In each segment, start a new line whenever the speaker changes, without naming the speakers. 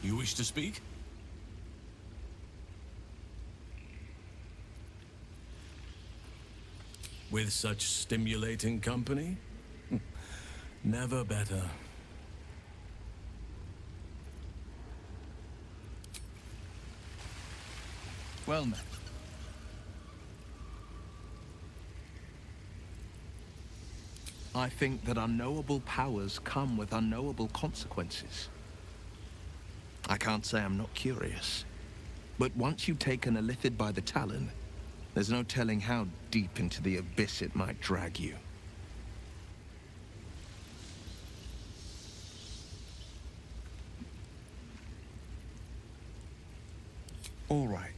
You wish to speak? With such stimulating company? Never better.
Well met. I think that unknowable powers come with unknowable consequences. I can't say I'm not curious, but once you've taken a lithid by the talon, there's no telling how deep into the abyss it might drag you. All right.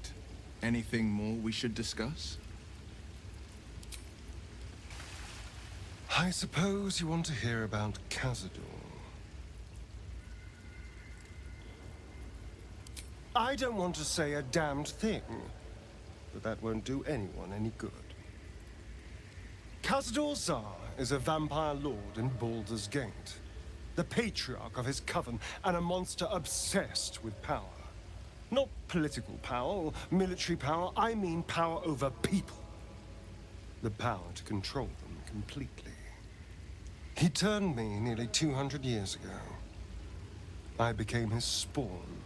Anything more we should discuss?
I suppose you want to hear about Cazador. I don't want to say a damned thing, but that won't do anyone any good. Cazador Zar is a vampire lord in Baldur's Gate, the patriarch of his coven, and a monster obsessed with power. Not political power or military power, I mean power over people. The power to control them completely. He turned me nearly 200 years ago. I became his spawn,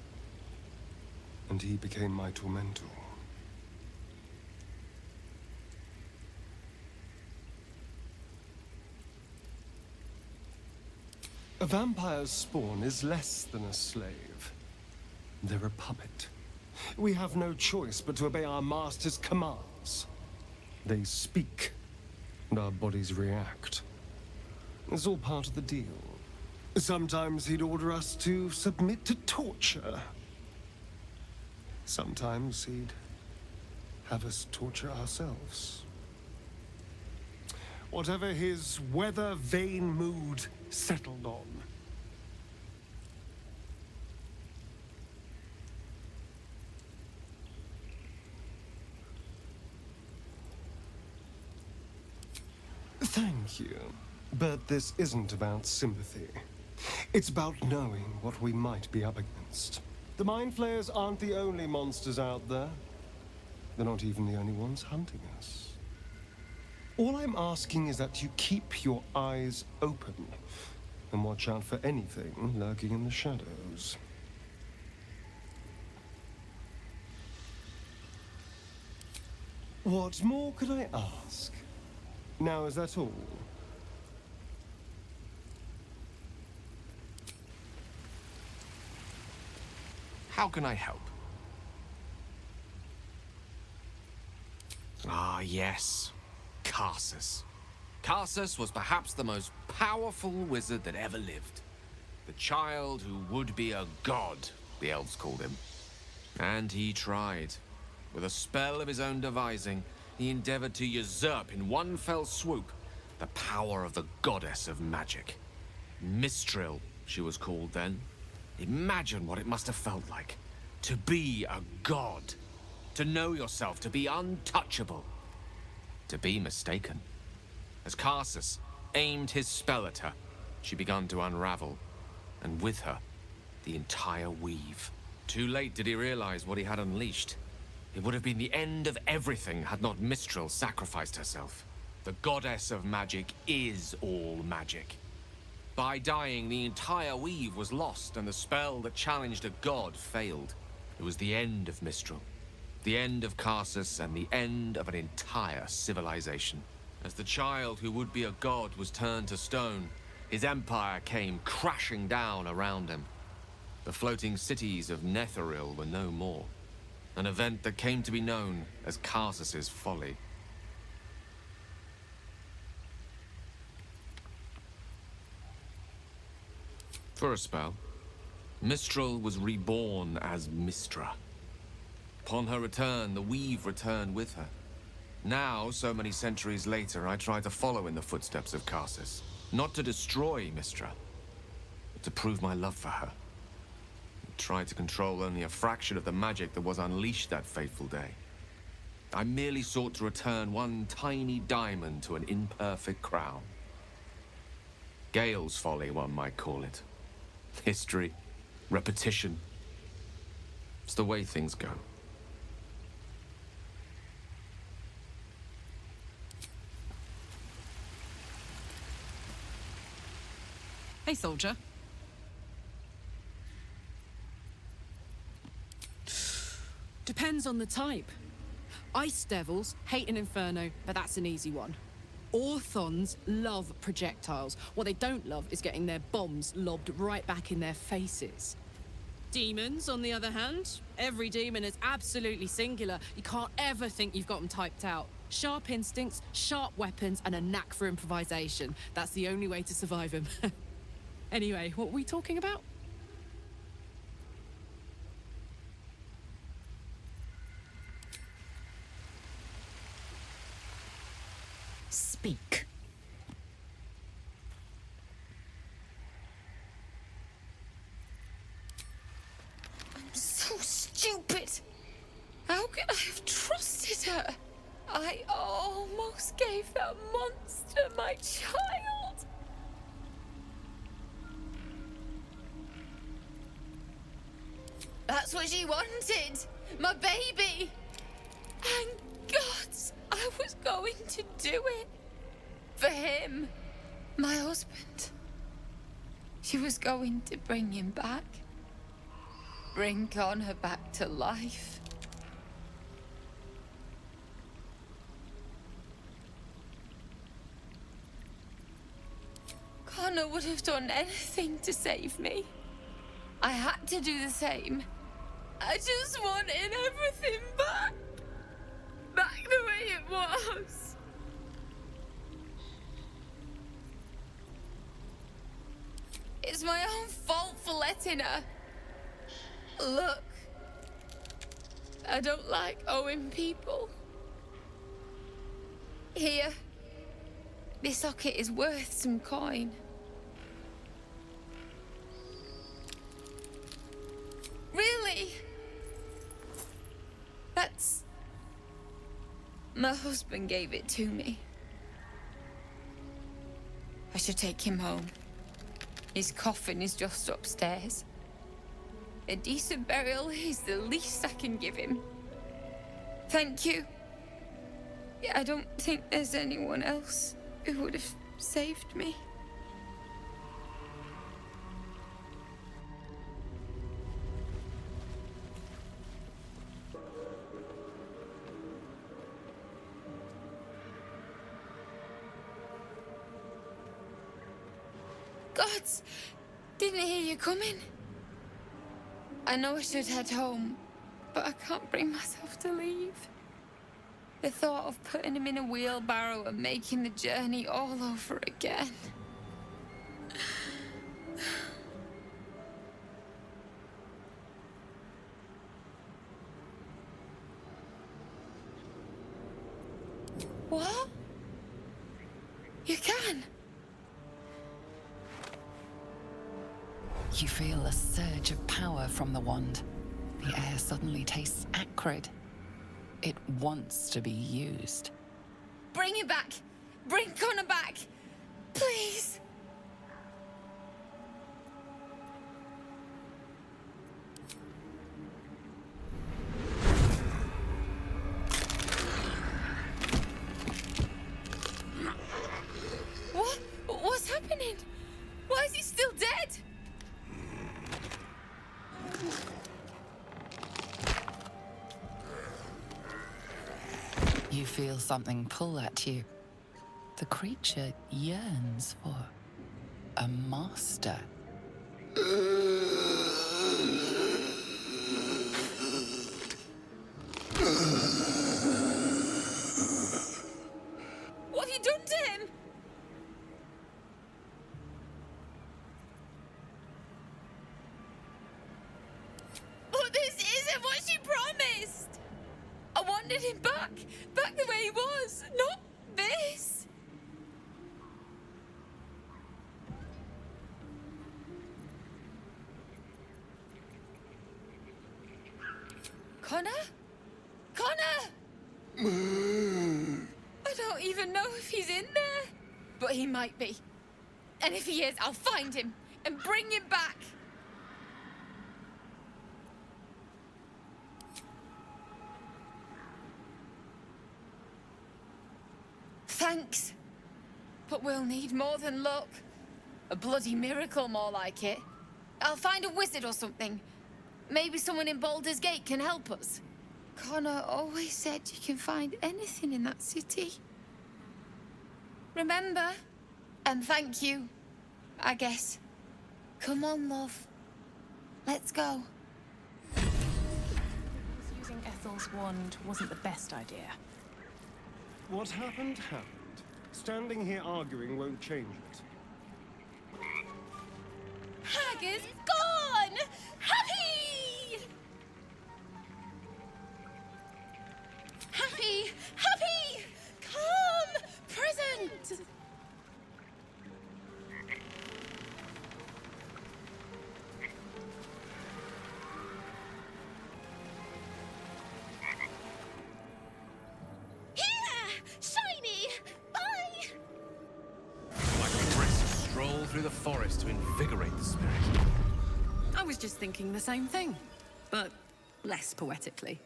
and he became my tormentor. A vampire's spawn is less than a slave. They're a puppet. We have no choice but to obey our master's commands. They speak, and our bodies react. It's all part of the deal. Sometimes he'd order us to submit to torture. Sometimes he'd have us torture ourselves. Whatever his weather-vane mood settled on. Thank you. But this isn't about sympathy. It's about knowing what we might be up against. The Mind Flayers aren't the only monsters out there. They're not even the only ones hunting us. All I'm asking is that you keep your eyes open and watch out for anything lurking in the shadows. What more could I ask? Now, is that all?
How can I help? Ah, yes. Karsus. Karsus was perhaps the most powerful wizard that ever lived. The child who would be a god, the elves called him. And he tried. With a spell of his own devising, he endeavored to usurp in one fell swoop the power of the goddess of magic. Mistral, she was called then. Imagine what it must have felt like to be a god, to know yourself, to be untouchable, to be mistaken. As Karsus aimed his spell at her, she began to unravel, and with her, the entire weave. Too late did he realize what he had unleashed. It would have been the end of everything had not Mistral sacrificed herself. The goddess of magic is all magic. By dying, the entire weave was lost, and the spell that challenged a god failed. It was the end of Mistral, the end of Karsus, and the end of an entire civilization. As the child who would be a god was turned to stone, his empire came crashing down around him. The floating cities of Netheril were no more. An event that came to be known as Karsus's folly. For a spell, Mistral was reborn as Mistra. Upon her return, the weave returned with her. Now, so many centuries later, I try to follow in the footsteps of Karsus. Not to destroy Mistra, but to prove my love for her. I tried to control only a fraction of the magic that was unleashed that fateful day. I merely sought to return one tiny diamond to an imperfect crown. Gale's folly, one might call it. History, repetition, It's the way things go.
Hey, soldier. Depends on the type. Ice devils hate an inferno, but that's an easy one. Orthons love projectiles. What they don't love is getting their bombs lobbed right back in their faces. Demons, on the other hand, every demon is absolutely singular. You can't ever think you've got them typed out. Sharp instincts, sharp weapons, and a knack for improvisation. That's the only way to survive them. Anyway, what were we talking about?
Speak. I'm so stupid. How could I have trusted her? I almost gave that monster my child. That's what she wanted. My baby. And gods, I was going to do it. For him. My husband. She was going to bring him back. Bring Connor back to life. Connor would have done anything to save me. I had to do the same. I just wanted everything back. Back the way it was. It's my own fault for letting her. Look. I don't like owing people. Here. This socket is worth some coin. Really? That's... My husband gave it to me. I should take him home. His coffin is just upstairs. A decent burial is the least I can give him. Thank you. I don't think there's anyone else who would have saved me. Gods! Didn't hear you coming. I know I should head home, but I can't bring myself to leave. The thought of putting him in a wheelbarrow and making the journey all over again. What? You can?
You feel a surge of power from the wand. The air suddenly tastes acrid. It wants to be used.
Bring it back! Bring Connor back! Please! What? What's happening? Why is he still dead?
You feel something pull at you. The creature yearns for a master.
What have you done to him? But this isn't what she promised! I wanted him back the way he was, not this. Connor? Connor! I don't even know if he's in there, but he might be. And if he is, I'll find him and bring him back. Thanks. But we'll need more than luck. A bloody miracle, more like it. I'll find a wizard or something. Maybe someone in Baldur's Gate can help us. Connor always said you can find anything in that city. Remember? And thank you, I guess. Come on, love. Let's go.
Using Ethel's wand wasn't the best idea.
What happened, happened. Standing here arguing won't change it.
Hag is gone! Happy! Happy! Happy! Come! Present!
Through the forest to invigorate the spirit.
I was just thinking the same thing, but less poetically.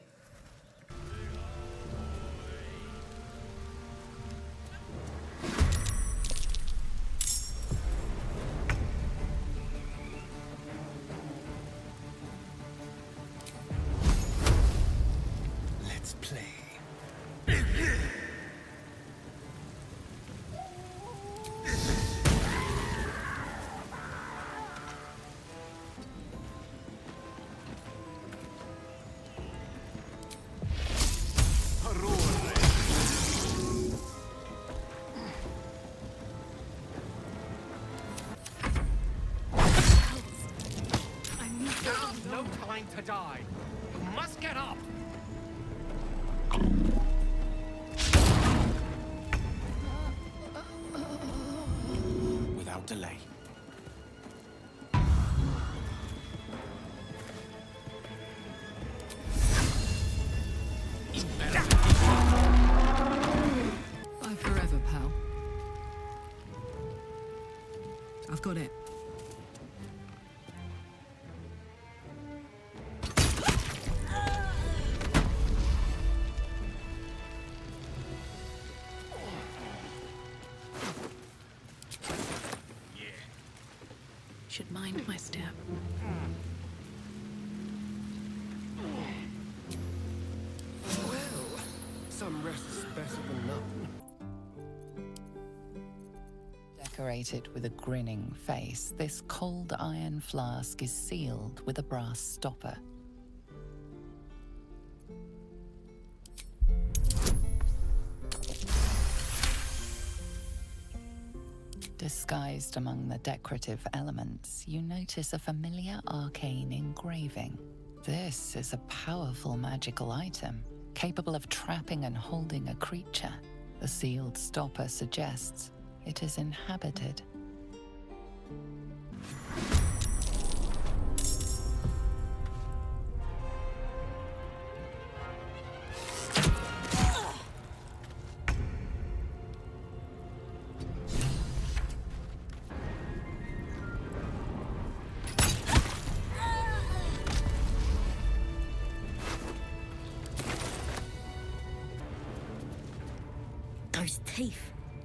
Let's play.
No time to die. You must get up. Without delay.
Bye forever, pal. I've got it. Should mind my step.
Well, some rest's better than none.
Decorated with a grinning face, this cold iron flask is sealed with a brass stopper. Disguised among the decorative elements, you notice a familiar arcane engraving. This is a powerful magical item, capable of trapping and holding a creature. The sealed stopper suggests it is inhabited.
Those teeth.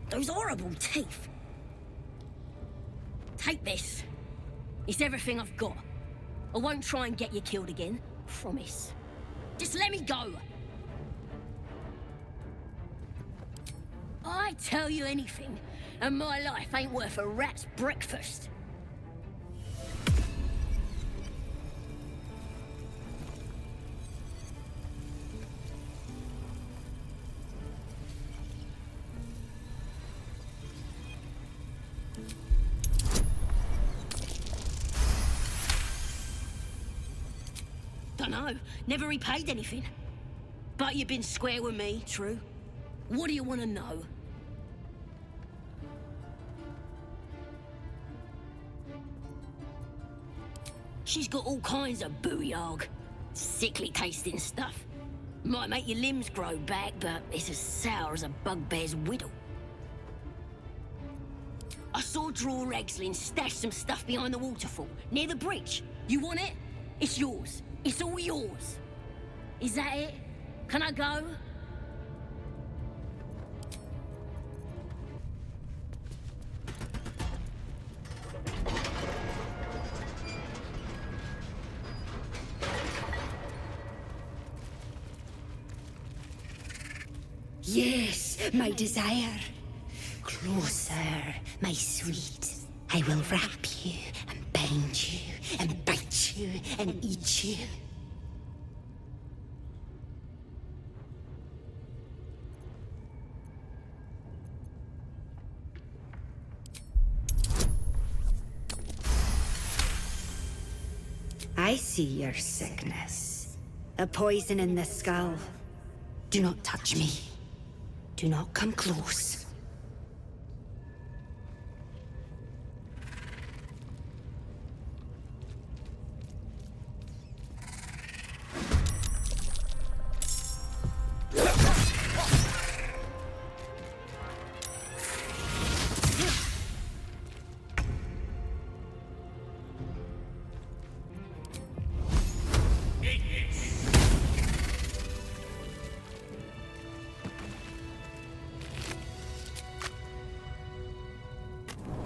Those horrible teeth. Take this. It's everything I've got. I won't try and get you killed again. Promise. Just let me go. I tell you anything, and my life ain't worth a rat's breakfast. Dunno, never repaid anything. But you've been square with me, true? What do you want to know? She's got all kinds of booyarg. Sickly tasting stuff. Might make your limbs grow back, but it's as sour as a bugbear's whittle. I saw Draw Rexlin stash some stuff behind the waterfall, near the bridge. You want it? It's yours. It's all yours. Is that it? Can I go? Yes, my desire. Closer, my sweet. I will wrap you and bind you and bite you and eat you. I see your sickness. A poison in the skull. Do not touch me. Do not come close.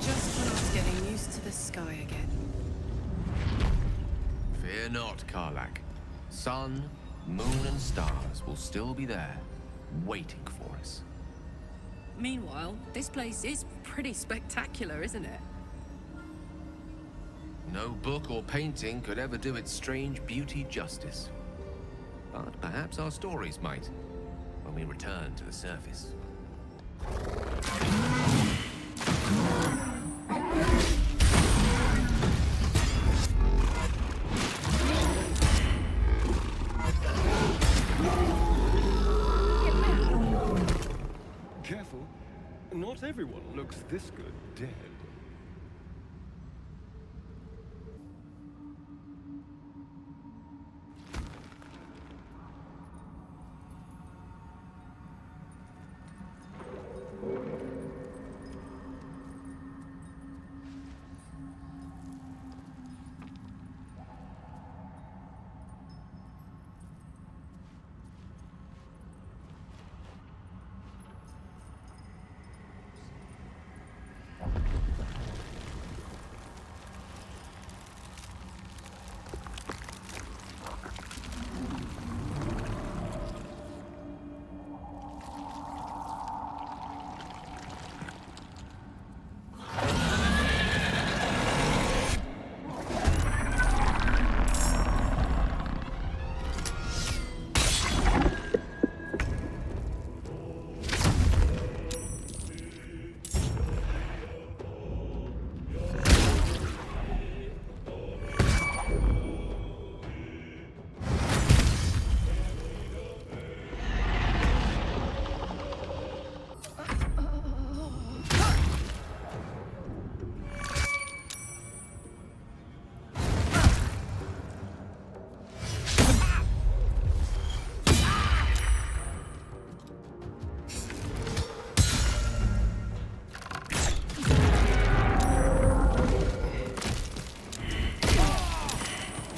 Just when I was getting used to the sky again.
Fear not, Karlak. Sun, moon, and stars will still be there, waiting for us.
Meanwhile, this place is pretty spectacular, isn't it?
No book or painting could ever do its strange beauty justice. But perhaps our stories might, when we return to the surface.
Careful. Not everyone looks this good dead.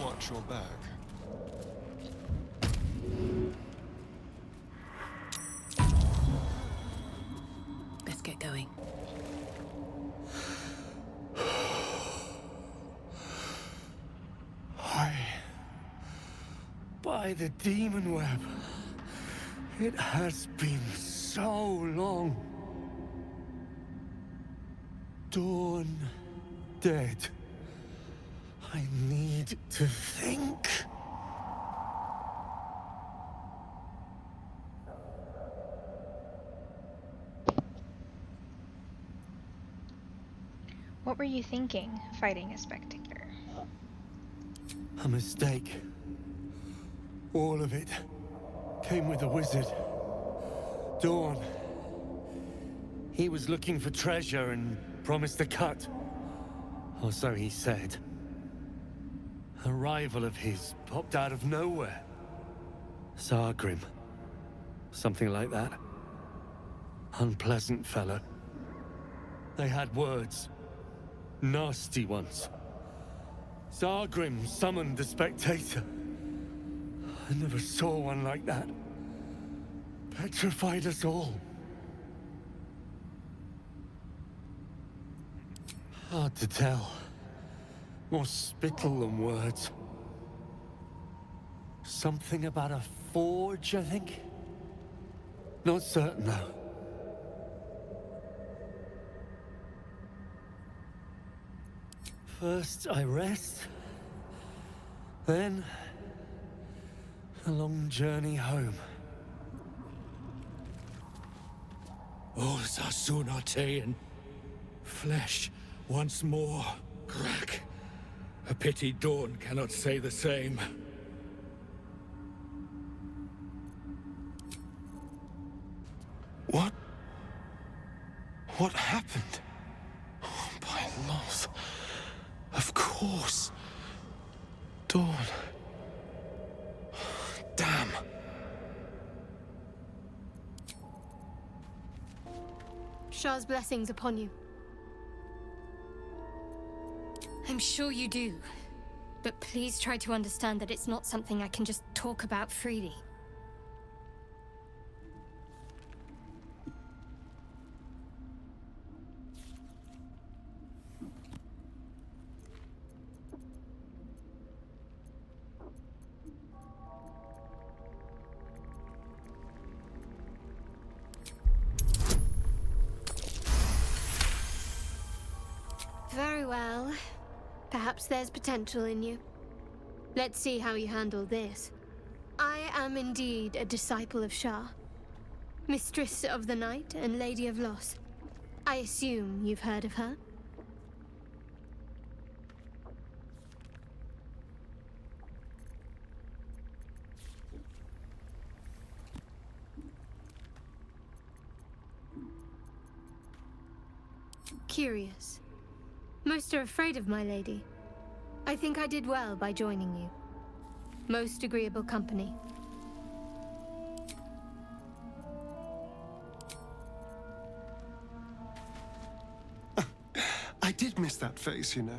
Watch your back.
Let's get going.
By the demon web. It has been so long. Dawn dead. I need to think.
What were you thinking, fighting a spectator?
A mistake. All of it came with the wizard. Dawn. He was looking for treasure and promised a cut. Or so he said. A rival of his popped out of nowhere. Sargrim. Something like that. Unpleasant fellow. They had words. Nasty ones. Sargrim summoned the spectator. I never saw one like that. Petrified us all. Hard to tell. More spittle than words. Something about a forge, I think?
Not certain, though. First I rest, then a long journey home.
All Sassunatean. Flesh once more. Crack. A pity Dawn cannot say the same.
What? What happened? Oh, by Loth. Of course. Dawn. Damn.
Shah's blessings upon you. I'm sure you do. But please try to understand that it's not something I can just talk about freely. Very well. Perhaps there's potential in you. Let's see how you handle this. I am indeed a disciple of Shah, Mistress of the Night and Lady of Loss. I assume you've heard of her? Curious. Most are afraid of my lady. I think I did well by joining you. Most agreeable company.
I did miss that face, you know.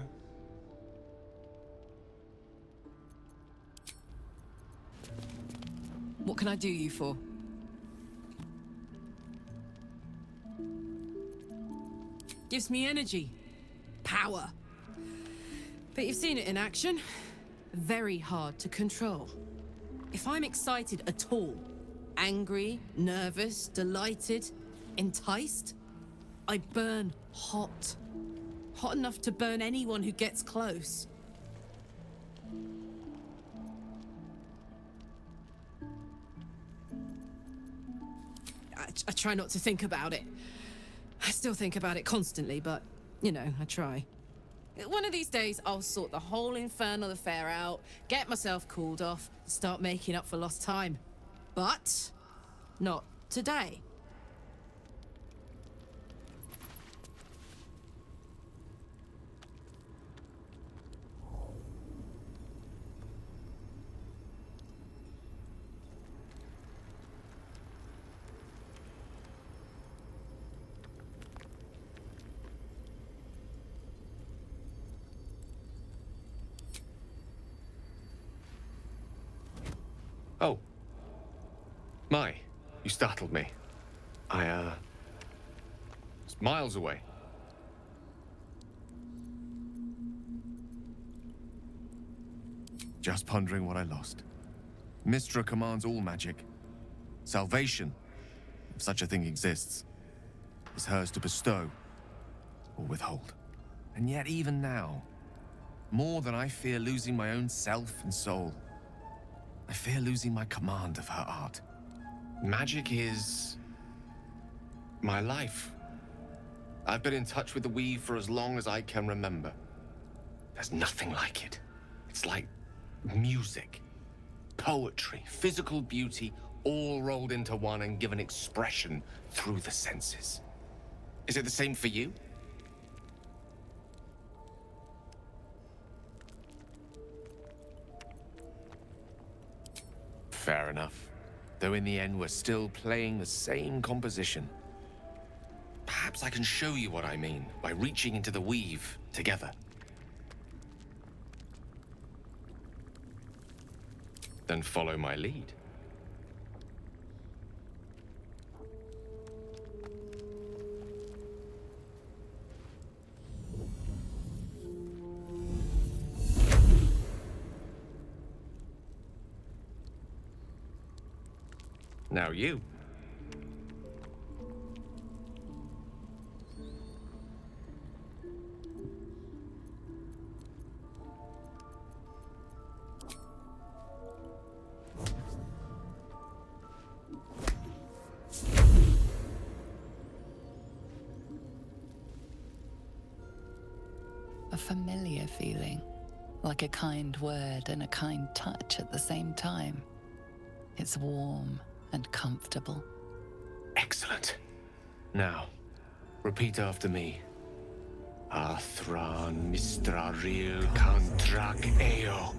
What can I do you for? Gives me energy. Power. But you've seen it in action. Very hard to control. If I'm excited at all, angry, nervous, delighted, enticed, I burn hot. Hot enough to burn anyone who gets close. I try not to think about it. I still think about it constantly, but, you know, I try. One of these days, I'll sort the whole infernal affair out, get myself cooled off, and start making up for lost time. But not today.
Oh. My, you startled me. I, was miles away. Just pondering what I lost. Mystra commands all magic. Salvation, if such a thing exists, is hers to bestow or withhold. And yet even now, more than I fear losing my own self and soul, I fear losing my command of her art. Magic is my life. I've been in touch with the weave for as long as I can remember. There's nothing like it. It's like music, poetry, physical beauty, all rolled into one and given expression through the senses. Is it the same for you? Fair enough. Though in the end, we're still playing the same composition. Perhaps I can show you what I mean by reaching into the weave together. Then follow my lead. Now you.
familiar feeling, like a kind word and a kind touch at the same time. It's warm and comfortable.
Excellent. Now, repeat after me. Athran Mistraril Kantrak Eo.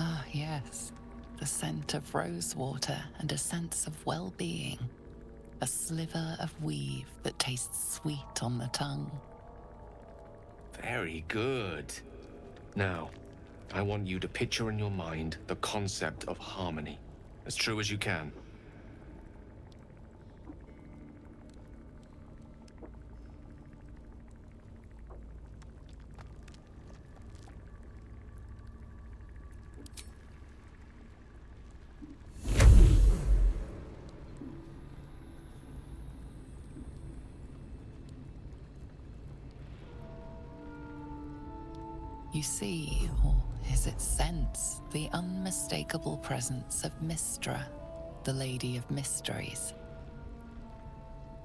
Ah, yes. The scent of rosewater and a sense of well-being. A sliver of weave that tastes sweet on the tongue.
Very good. Now, I want you to picture in your mind the concept of harmony, as true as you can.
You see, or is it sense, the unmistakable presence of Mystra, the Lady of Mysteries.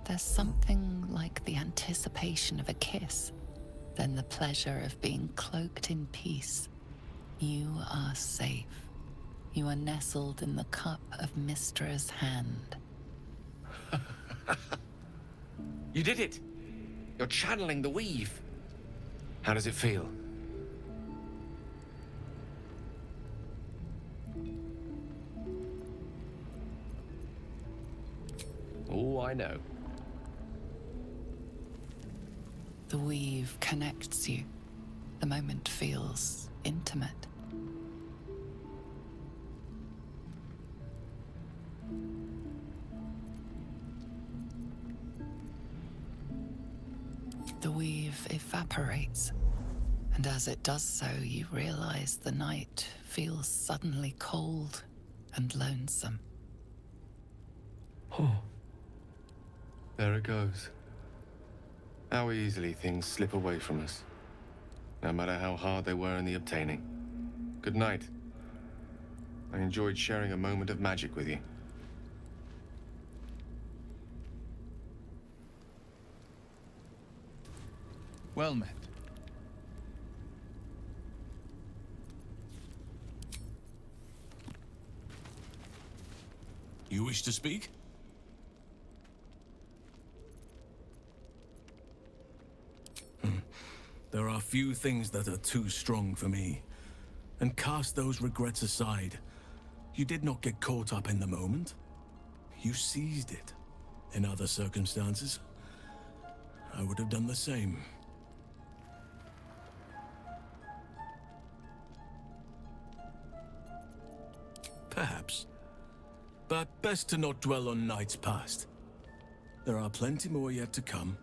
There's something like the anticipation of a kiss, then the pleasure of being cloaked in peace. You are safe. You are nestled in the cup of Mystra's hand.
You did it! You're channeling the weave. How does it feel? Oh, I know.
The weave connects you. The moment feels intimate. The weave evaporates, and as it does so, you realize the night feels suddenly cold and lonesome.
Oh. There it goes. How easily things slip away from us, no matter how hard they were in the obtaining. Good night. I enjoyed sharing a moment of magic with you.
Well met.
You wish to speak? There are few things that are too strong for me. And cast those regrets aside. You did not get caught up in the moment. You seized it. In other circumstances, I would have done the same. Perhaps. But best to not dwell on nights past. There are plenty more yet to come.